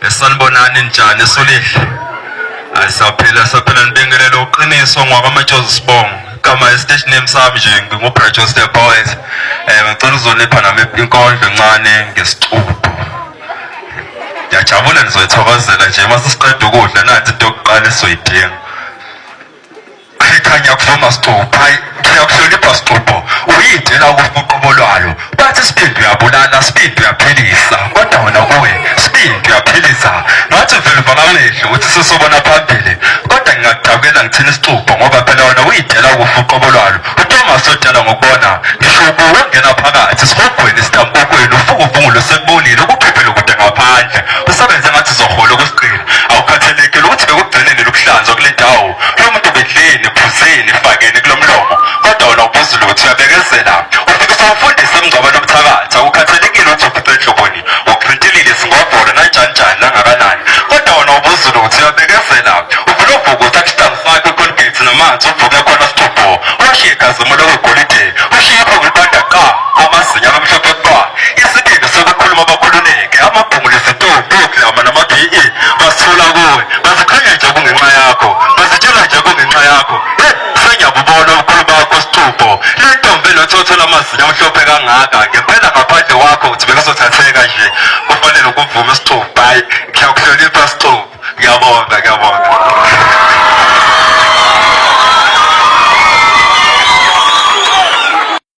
Sanibonani njani Solihle? Asaphila nibingelele uqiniso ngwakamajozi Sibongo. Kama station name sami nje ngingubRajosi the Boys. Ngicela uzonipha nami inkondlo encane ngesixubu. Ngiyajabula nizoyithokozela nje mase siqeda ukudla nathi into yokuqala esizoyidinga. Ayikhanya kuvuma sixubu. Hayi ngiyakuhlonipha sixubu. Uyidela ukufuqobo lwalo. Bathi Speed uyabulala, Speed uyaphilisa. Kodwa wena kuwe Speed uyaphilisa. Nathi vele vakamehlo uthi sisobona phambili. Kodwa ngingakujabukela ngithini isixubu ngoba phela wena uyidela ukufuqobo lwalo. uThomas odala ngokubona ngisho ukungena phakathi sihogweni sitamkokweni ufukuvungulo sekubonile ukuphephela ukude ngaphandle. Usebenze ngathi zohola ukusiqila. Awukhathalekile ukuthi bekugcineni lokuhlanzwa kule ndawo. Lo muntu bedleni phuzeni fakeni kulomlomo. Kodwa wena ubuzulu ukuthi uyabekezela. Ufike usawufundisa emngcwaba nomthakathi. Awukhathalekile ukuthi ufice enhloboni. Uqintilile singobhola nanjani langakanani. Kodwa wena ubuzulu ukuthi uyabekezela. Uvule uvuka uthatha isitambu sakho eColgate namanzi uvuke khona sixubho. Washiye igazimula kwegolide. Ushiye pho kulibanda qa amazinya amhlophe qwa. Isibindi sokukhuluma abakhuluneke. Amabhungulu esitofu oklama nama-BE. Basithula kuwe. Bazikhanya nje kungenxa yakho. Bazitshela nje kungenxa yakho. Sengiyabubona ubukhulu bakho sixubho. Le ntombi elothotho lamazinya amhlophe kangaka